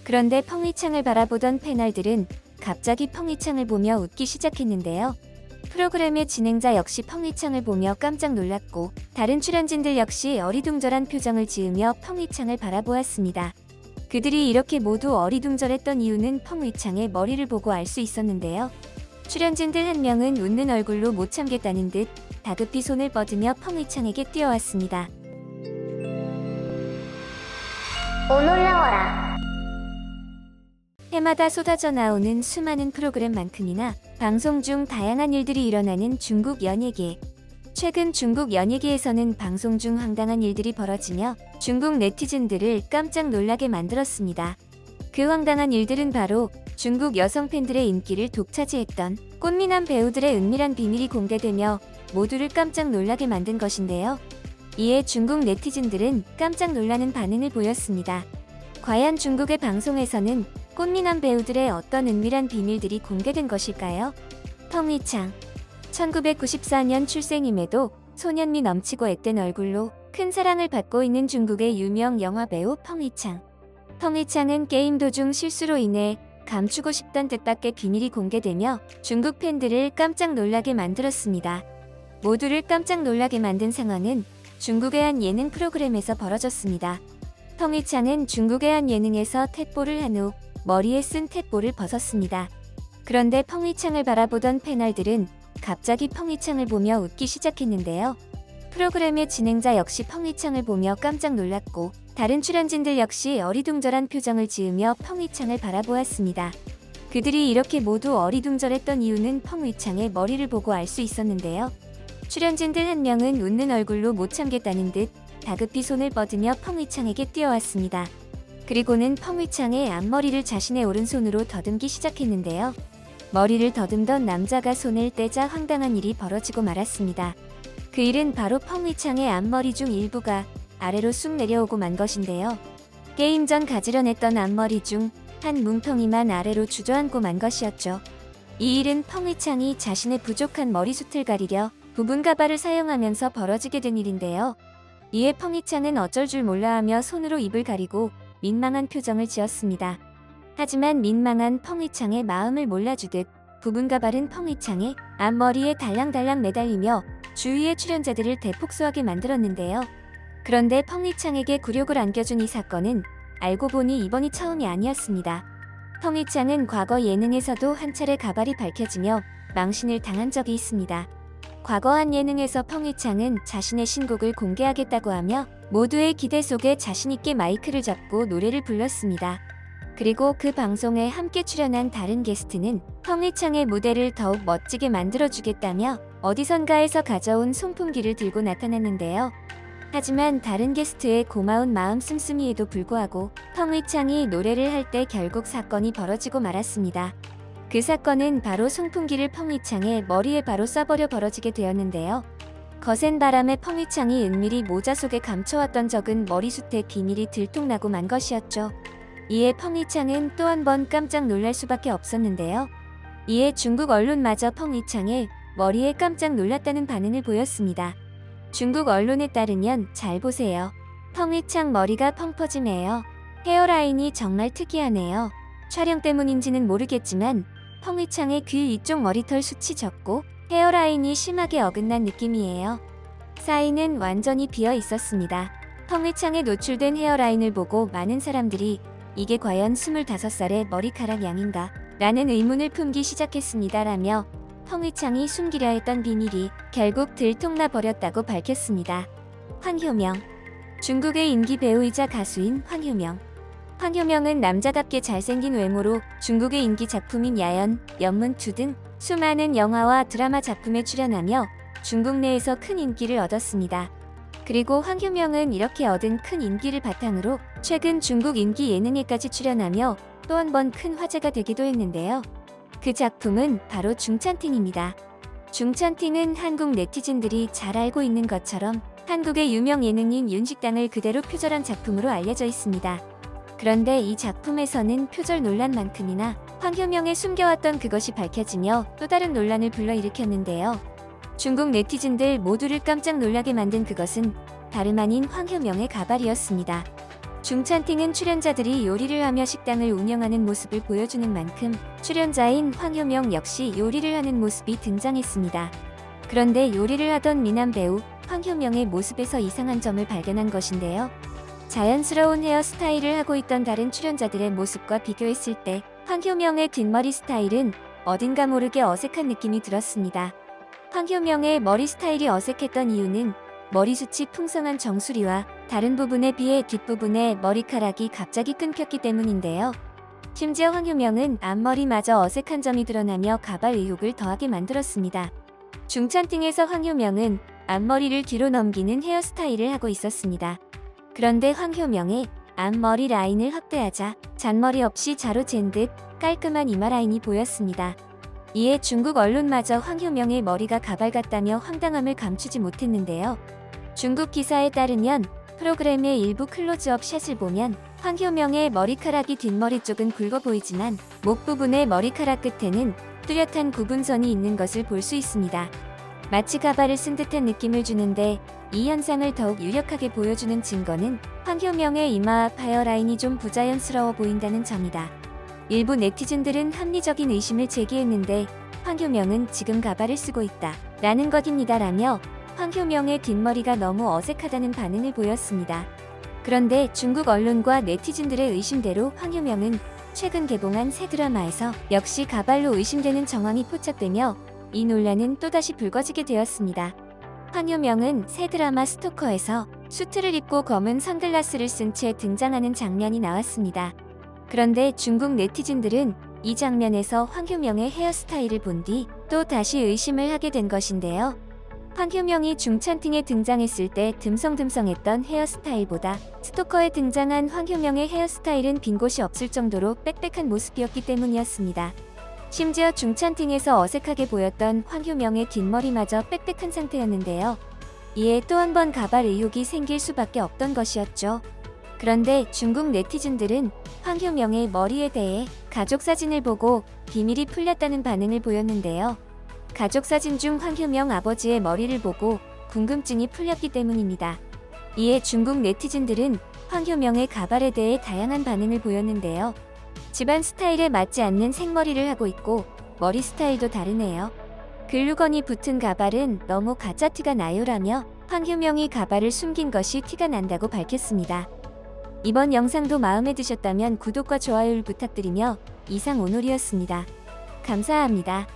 그런데 펑이창을 바라보던 패널들은 갑자기 펑이창을 보며 웃기 시작했는데요. 프로그램의 진행자 역시 펑이창을 보며 깜짝 놀랐고 다른 출연진들 역시 어리둥절한 표정을 지으며 펑이창을 바라보았습니다. 그들이 이렇게 모두 어리둥절했던 이유는 펑이창의 머리를 보고 알 수 있었는데요. 출연진들 한 명은 웃는 얼굴로 못 참겠다는 듯 다급히 손을 뻗으며 펑이창에게 뛰어왔습니다. 오 놀라워라. 해마다 쏟아져 나오는 수많은 프로그램만큼이나 방송 중 다양한 일들이 일어나는 중국 연예계. 최근 중국 연예계에서는 방송 중 황당한 일들이 벌어지며 중국 네티즌들을 깜짝 놀라게 만들었습니다. 그 황당한 일들은 바로 중국 여성 팬들의 인기를 독차지했던 꽃미남 배우들의 은밀한 비밀이 공개되며 모두를 깜짝 놀라게 만든 것인데요. 이에 중국 네티즌들은 깜짝 놀라는 반응을 보였습니다. 과연 중국의 방송에서는 꽃미남 배우들의 어떤 은밀한 비밀들이 공개된 것일까요? 펑이창 1994년 출생임에도 소년미 넘치고 앳된 얼굴로 큰 사랑을 받고 있는 중국의 유명 영화배우 펑이창. 펑이창은 게임 도중 실수로 인해 감추고 싶던 뜻밖의 비밀이 공개되며 중국 팬들을 깜짝 놀라게 만들었습니다. 모두를 깜짝 놀라게 만든 상황은 중국의 한 예능 프로그램에서 벌어졌습니다. 펑이창은 중국의 한 예능에서 탭볼을 한 후 머리에 쓴 탭볼을 벗었습니다. 그런데 펑이창을 바라보던 패널들은 갑자기 펑이창을 보며 웃기 시작했는데요. 프로그램의 진행자 역시 펑이창을 보며 깜짝 놀랐고 다른 출연진들 역시 어리둥절한 표정을 지으며 펑이창을 바라보았습니다. 그들이 이렇게 모두 어리둥절했던 이유는 펑이창의 머리를 보고 알 수 있었는데요. 출연진들 한 명은 웃는 얼굴로 못 참겠다는 듯 다급히 손을 뻗으며 펑이창에게 뛰어왔습니다. 그리고는 펑이창의 앞머리를 자신의 오른손으로 더듬기 시작했는데요. 머리를 더듬던 남자가 손을 떼자 황당한 일이 벌어지고 말았습니다. 그 일은 바로 펑이창의 앞머리 중 일부가 아래로 쑥 내려오고 만 것인데요. 게임 전 가지런했던 앞머리 중 한 뭉텅이만 아래로 주저앉고 만 것이었죠. 이 일은 펑이창이 자신의 부족한 머리숱을 가리려 부분 가발을 사용하면서 벌어지게 된 일인데요. 이에 펑이창은 어쩔 줄 몰라하며 손으로 입을 가리고 민망한 표정을 지었습니다. 하지만 민망한 펑이창의 마음을 몰라주듯 부분 가발은 펑이창의 앞머리에 달랑달랑 매달리며 주위의 출연자들을 대폭소하게 만들었는데요. 그런데 펑이창에게 굴욕을 안겨준 이 사건은 알고 보니 이번이 처음이 아니었습니다. 펑이창은 과거 예능에서도 한 차례 가발이 밝혀지며 망신을 당한 적이 있습니다. 과거 한 예능에서 펑이창은 자신의 신곡을 공개하겠다고 하며 모두의 기대 속에 자신있게 마이크를 잡고 노래를 불렀습니다. 그리고 그 방송에 함께 출연한 다른 게스트는 펑이창의 무대를 더욱 멋지게 만들어주겠다며 어디선가에서 가져온 송풍기를 들고 나타났는데요. 하지만 다른 게스트의 고마운 마음 씀씀이에도 불구하고 펑이창이 노래를 할 때 결국 사건이 벌어지고 말았습니다. 그 사건은 바로 송풍기를 펑이창의 머리에 바로 쏴버려 벌어지게 되었는데요. 거센 바람에 펑이창이 은밀히 모자 속에 감춰왔던 적은 머리숱의 비밀이 들통나고 만 것이었죠. 이에 펑이창은 또 한 번 깜짝 놀랄 수밖에 없었는데요. 이에 중국 언론마저 펑이창의 머리에 깜짝 놀랐다는 반응을 보였습니다. 중국 언론에 따르면 잘 보세요. 펑이창 머리가 펑퍼짐해요. 헤어라인이 정말 특이하네요. 촬영 때문인지는 모르겠지만 펑이창의 귀 위쪽 머리털 숱이 적고 헤어라인이 심하게 어긋난 느낌이에요. 사이는 완전히 비어 있었습니다. 펑이창에 노출된 헤어라인을 보고 많은 사람들이 이게 과연 25살의 머리카락 양인가? 라는 의문을 품기 시작했습니다라며 펑이창이 숨기려 했던 비밀이 결국 들통나 버렸다고 밝혔습니다. 황효명. 중국의 인기 배우이자 가수인 황효명. 황효명은 남자답게 잘생긴 외모로 중국의 인기 작품인 야연, 연문2 등 수많은 영화와 드라마 작품에 출연하며 중국 내에서 큰 인기를 얻었습니다. 그리고 황효명은 이렇게 얻은 큰 인기를 바탕으로 최근 중국 인기 예능에까지 출연하며 또 한 번 큰 화제가 되기도 했는데요. 그 작품은 바로 중찬팅입니다. 중찬팅은 한국 네티즌들이 잘 알고 있는 것처럼 한국의 유명 예능인 윤식당을 그대로 표절한 작품으로 알려져 있습니다. 그런데 이 작품에서는 표절 논란만큼이나 황효명의 숨겨왔던 그것이 밝혀지며 또 다른 논란을 불러일으켰는데요. 중국 네티즌들 모두를 깜짝 놀라게 만든 그것은 다름 아닌 황효명의 가발이었습니다. 중찬팅은 출연자들이 요리를 하며 식당을 운영하는 모습을 보여주는 만큼 출연자인 황효명 역시 요리를 하는 모습이 등장했습니다. 그런데 요리를 하던 미남 배우 황효명의 모습에서 이상한 점을 발견한 것인데요. 자연스러운 헤어스타일을 하고 있던 다른 출연자들의 모습과 비교했을 때 황효명의 뒷머리 스타일은 어딘가 모르게 어색한 느낌이 들었습니다. 황효명의 머리 스타일이 어색했던 이유는 머리숱이 풍성한 정수리와 다른 부분에 비해 뒷부분의 머리카락이 갑자기 끊겼기 때문인데요. 심지어 황효명은 앞머리마저 어색한 점이 드러나며 가발 의혹을 더하게 만들었습니다. 중찬팅에서 황효명은 앞머리를 뒤로 넘기는 헤어스타일을 하고 있었습니다. 그런데 황효명의 앞머리 라인을 확대하자 잔머리 없이 자로 잰 듯 깔끔한 이마 라인이 보였습니다. 이에 중국 언론마저 황효명의 머리가 가발 같다며 황당함을 감추지 못했는데요. 중국 기사에 따르면 프로그램의 일부 클로즈업 샷을 보면 황효명의 머리카락이 뒷머리 쪽은 굵어 보이지만 목 부분의 머리카락 끝에는 뚜렷한 구분선이 있는 것을 볼 수 있습니다. 마치 가발을 쓴 듯한 느낌을 주는데 이 현상을 더욱 유력하게 보여주는 증거는 황효명의 이마 앞 헤어라인이 좀 부자연스러워 보인다는 점이다. 일부 네티즌들은 합리적인 의심을 제기했는데 황효명은 지금 가발을 쓰고 있다 라는 것입니다라며 황효명의 뒷머리가 너무 어색하다는 반응을 보였습니다. 그런데 중국 언론과 네티즌들의 의심대로 황효명은 최근 개봉한 새 드라마에서 역시 가발로 의심되는 정황이 포착되며 이 논란은 또다시 불거지게 되었습니다. 황효명은 새 드라마 스토커에서 수트를 입고 검은 선글라스를 쓴 채 등장하는 장면이 나왔습니다. 그런데 중국 네티즌들은 이 장면에서 황효명의 헤어스타일을 본 뒤 또 다시 의심을 하게 된 것인데요. 황효명이 중찬팅에 등장했을 때 듬성듬성했던 헤어스타일보다 스토커에 등장한 황효명의 헤어스타일은 빈 곳이 없을 정도로 빽빽한 모습이었기 때문이었습니다. 심지어 중찬팅에서 어색하게 보였던 황효명의 뒷머리마저 빽빽한 상태였는데요. 이에 또 한 번 가발 의혹이 생길 수밖에 없던 것이었죠. 그런데 중국 네티즌들은 황효명의 머리에 대해 가족 사진을 보고 비밀이 풀렸다는 반응을 보였는데요. 가족 사진 중 황효명 아버지의 머리를 보고 궁금증이 풀렸기 때문입니다. 이에 중국 네티즌들은 황효명의 가발에 대해 다양한 반응을 보였는데요. 집안 스타일에 맞지 않는 생머리를 하고 있고 머리 스타일도 다르네요. 글루건이 붙은 가발은 너무 가짜 티가 나요라며 황효명이 가발을 숨긴 것이 티가 난다고 밝혔습니다. 이번 영상도 마음에 드셨다면 구독과 좋아요를 부탁드리며 이상 오늘이었습니다. 감사합니다.